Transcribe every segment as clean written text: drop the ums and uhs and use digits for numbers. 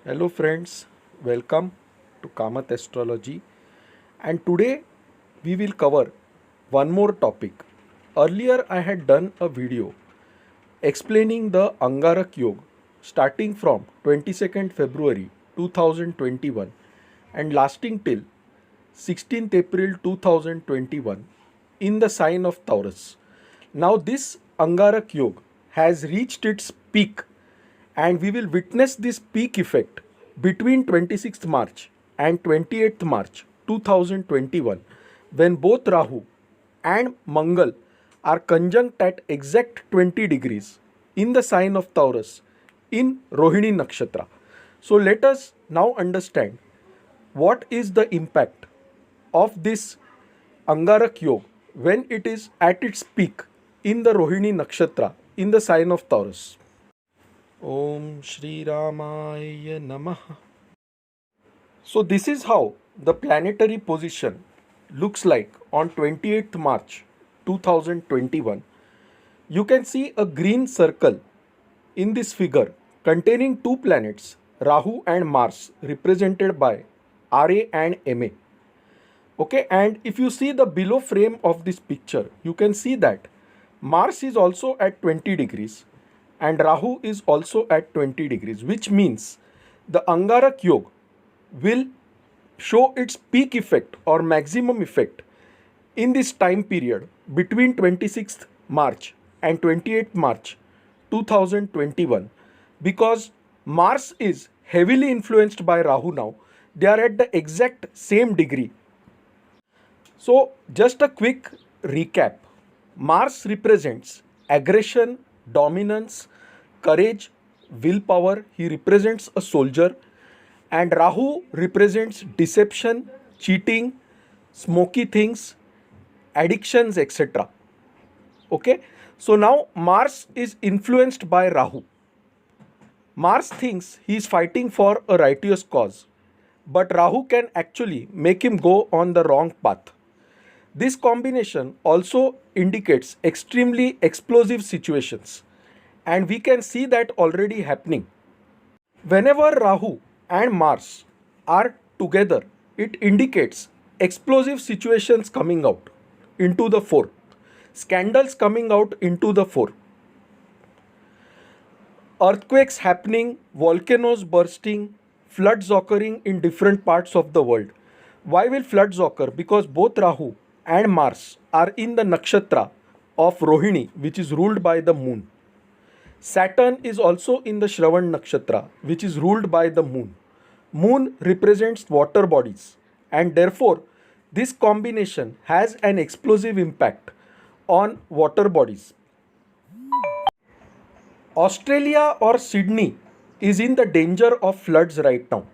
Hello friends, welcome to Kamath Astrology, and today we will cover one more topic. Earlier I had done a video explaining the Angarak Yoga starting from 22nd February 2021 and lasting till 16th April 2021 in the sign of Taurus. Now this Angarak Yoga has reached its peak and we will witness this peak effect between 26th March and 28th March 2021 when both Rahu and Mangal are conjunct at exact 20 degrees in the sign of Taurus in Rohini Nakshatra. So let us now understand what is the impact of this Angarak Yoga when it is at its peak in the Rohini Nakshatra in the sign of Taurus. Om Shri Ramaya Namaha. So this is how the planetary position looks like on 28th March 2021. You can see a green circle in this figure containing two planets, Rahu and Mars, represented by RA and MA. Okay, and if you see the below frame of this picture, you can see that Mars is also at 20 degrees and Rahu is also at 20 degrees, which means the Angarak Yoga will show its peak effect or maximum effect in this time period between 26th March and 28th March 2021 because Mars is heavily influenced by Rahu now. They are at the exact same degree. So, just a quick recap. Mars represents aggression, dominance, courage, willpower. He represents a soldier. And Rahu represents deception, cheating, smoky things, addictions, etc. Okay. So now Mars is influenced by Rahu. Mars thinks he is fighting for a righteous cause, but Rahu can actually make him go on the wrong path. This combination also indicates extremely explosive situations, and we can see that already happening. Whenever Rahu and Mars are together, it indicates explosive situations coming out into the fore, scandals coming out into the fore, earthquakes happening, volcanoes bursting, floods occurring in different parts of the world. Why will floods occur? Because both Rahu and Mars are in the nakshatra of Rohini, which is ruled by the moon. Saturn is also in the Shravan nakshatra, which is ruled by the moon. Moon represents water bodies, and therefore, this combination has an explosive impact on water bodies. Australia or Sydney is in the danger of floods right now.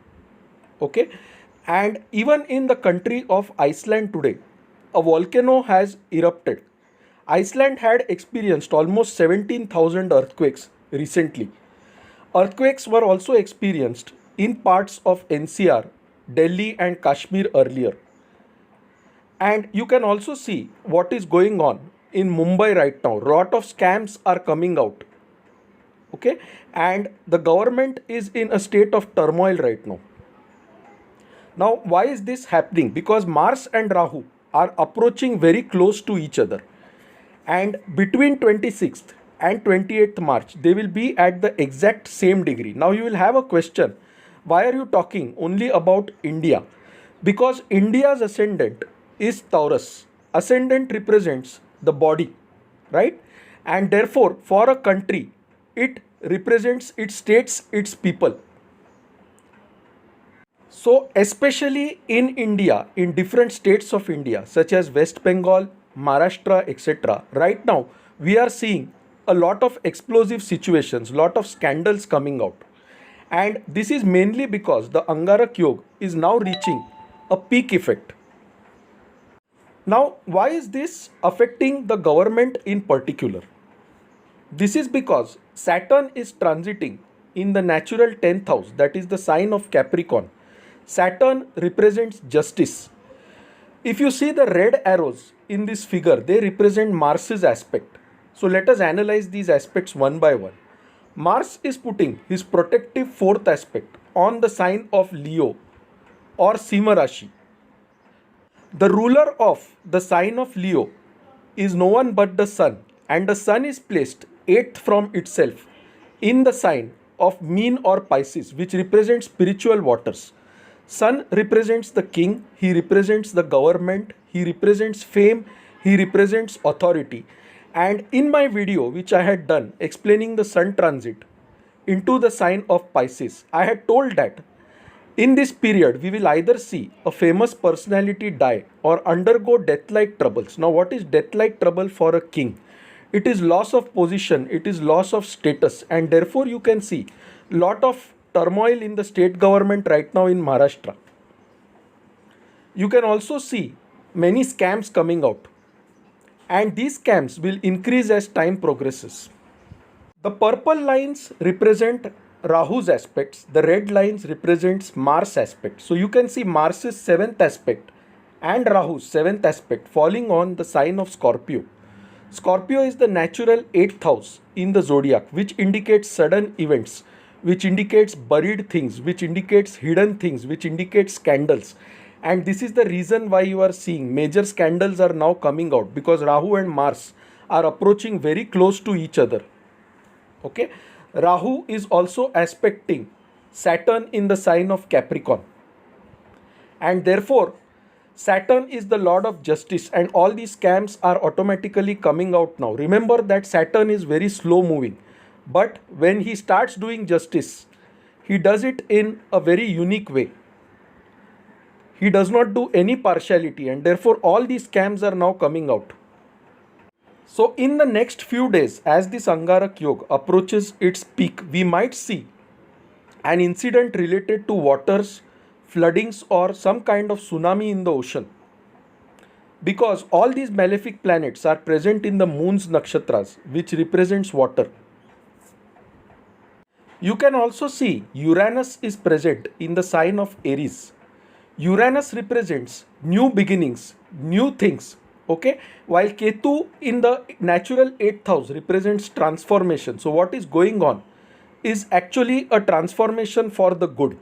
Okay, and even in the country of Iceland today, a volcano has erupted. Iceland had experienced almost 17,000 earthquakes recently. Earthquakes were also experienced in parts of NCR, Delhi, and Kashmir earlier. And you can also see what is going on in Mumbai right now. Lot of scams are coming out. Okay, and the government is in a state of turmoil right now. Now, why is this happening? Because Mars and Rahu are approaching very close to each other, and between 26th and 28th March they will be at the exact same degree. Now you will have a question, why are you talking only about India? Because India's ascendant is Taurus. Ascendant represents the body, right? And therefore for a country it represents its states, its people. So, especially in India, in different states of India, such as West Bengal, Maharashtra, etc., right now we are seeing a lot of explosive situations, lot of scandals coming out. And this is mainly because the Angarak Yoga is now reaching a peak effect. Now, why is this affecting the government in particular? This is because Saturn is transiting in the natural 10th house, that is the sign of Capricorn. Saturn represents justice. If you see the red arrows in this figure, they represent Mars's aspect. So let us analyze these aspects one by one. Mars is putting his protective fourth aspect on the sign of Leo or Sima Rashi. The ruler of the sign of Leo is no one but the sun, and the sun is placed eighth from itself in the sign of Meen or Pisces, which represents spiritual waters. Sun represents the king, he represents the government, he represents fame, he represents authority. And in my video, which I had done explaining the sun transit into the sign of Pisces, I had told that in this period, we will either see a famous personality die or undergo death-like troubles. Now, what is death-like trouble for a king? It is loss of position, it is loss of status, and therefore you can see lot of turmoil in the state government right now in Maharashtra. You can also see many scams coming out, and these scams will increase as time progresses. The purple lines represent Rahu's aspects, the red lines represents Mars aspect. So you can see Mars's 7th aspect and Rahu's 7th aspect falling on the sign of Scorpio. Scorpio is the natural 8th house in the zodiac, which indicates sudden events, which indicates buried things, which indicates hidden things, which indicates scandals. And this is the reason why you are seeing major scandals are now coming out, because Rahu and Mars are approaching very close to each other. Okay. Rahu is also aspecting Saturn in the sign of Capricorn, and therefore Saturn is the lord of justice, and all these scams are automatically coming out now. Remember that Saturn is very slow moving, but when he starts doing justice, he does it in a very unique way. He does not do any partiality, and therefore all these scams are now coming out. So in the next few days, as this Angarak Yoga approaches its peak, we might see an incident related to waters, floodings, or some kind of tsunami in the ocean. Because all these malefic planets are present in the moon's nakshatras, which represents water. You can also see Uranus is present in the sign of Aries. Uranus represents new beginnings, new things. Okay, while Ketu in the natural 8th house represents transformation. So what is going on is actually a transformation for the good.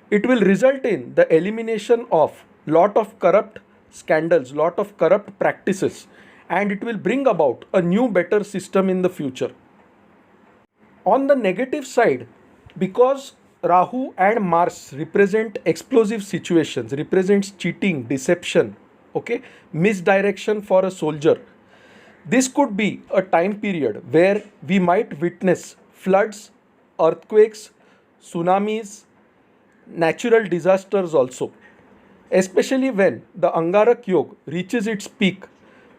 It will result in the elimination of lot of corrupt scandals, lot of corrupt practices, and it will bring about a new better system in the future. On the negative side, because Rahu and Mars represent explosive situations, represents cheating, deception, okay, misdirection for a soldier. This could be a time period where we might witness floods, earthquakes, tsunamis, natural disasters also. Especially when the Angarak Yoga reaches its peak,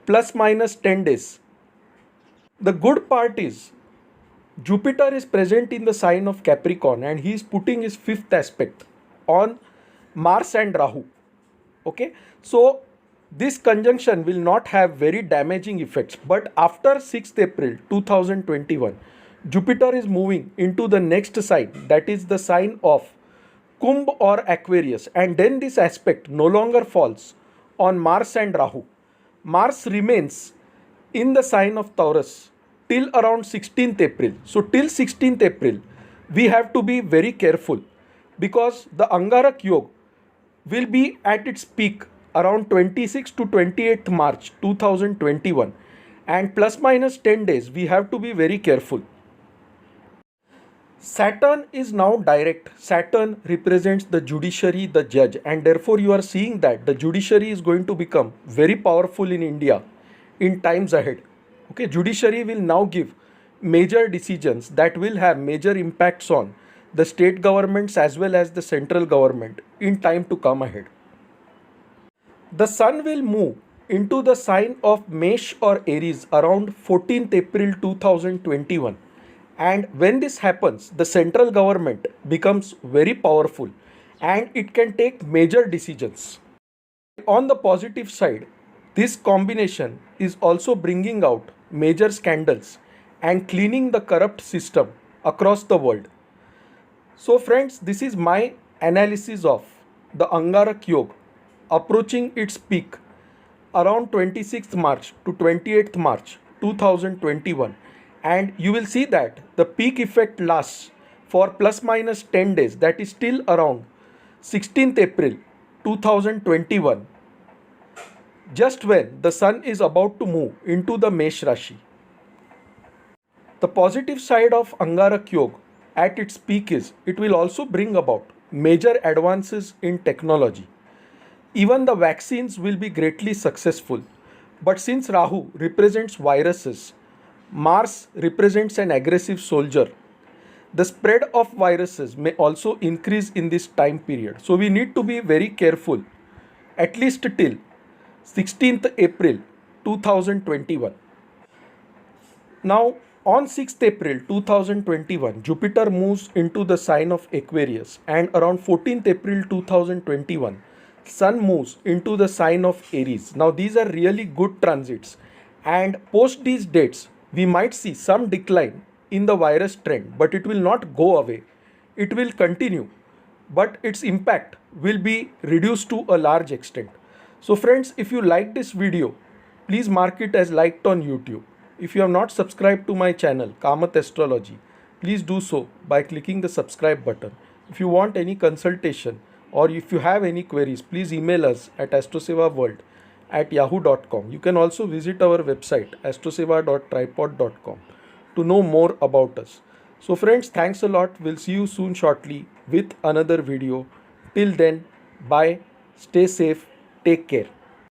plus minus 10 days. The good part is Jupiter is present in the sign of Capricorn, and he is putting his 5th aspect on Mars and Rahu. Okay, so this conjunction will not have very damaging effects, but after 6th April 2021, Jupiter is moving into the next sign, that is the sign of Kumbh or Aquarius, and then this aspect no longer falls on Mars and Rahu. Mars remains in the sign of Taurus till around 16th April. So till 16th April, we have to be very careful, because the Angarak Yoga will be at its peak around 26th to 28th March 2021, and plus minus 10 days we have to be very careful. Saturn is now direct. Saturn represents the judiciary, the judge, and therefore you are seeing that the judiciary is going to become very powerful in India in times ahead. Okay, judiciary will now give major decisions that will have major impacts on the state governments as well as the central government in time to come ahead. The sun will move into the sign of Mesh or Aries around 14th April 2021. And when this happens, the central government becomes very powerful and it can take major decisions. On the positive side, this combination is also bringing out major scandals and cleaning the corrupt system across the world. So friends, this is my analysis of the Angarak Yoga approaching its peak around 26th March to 28th March 2021, and you will see that the peak effect lasts for plus minus 10 days, that is still around 16th April 2021, just when the sun is about to move into the Mesh Rashi. The positive side of Angarak Yoga at its peak is it will also bring about major advances in technology. Even the vaccines will be greatly successful. But since Rahu represents viruses, Mars represents an aggressive soldier, the spread of viruses may also increase in this time period. So we need to be very careful at least till 16th April 2021. Now, on 6th April 2021, Jupiter moves into the sign of Aquarius, and around 14th April 2021, Sun moves into the sign of Aries. Now, these are really good transits, and post these dates, we might see some decline in the virus trend, but it will not go away. It will continue, but its impact will be reduced to a large extent. So friends, if you like this video, please mark it as liked on YouTube. If you have not subscribed to my channel, Kamath Astrology, please do so by clicking the subscribe button. If you want any consultation or if you have any queries, please email us at astrosevaworld@yahoo.com. You can also visit our website astroseva.tripod.com to know more about us. So friends, thanks a lot. We'll see you soon shortly with another video. Till then, bye, stay safe, take care.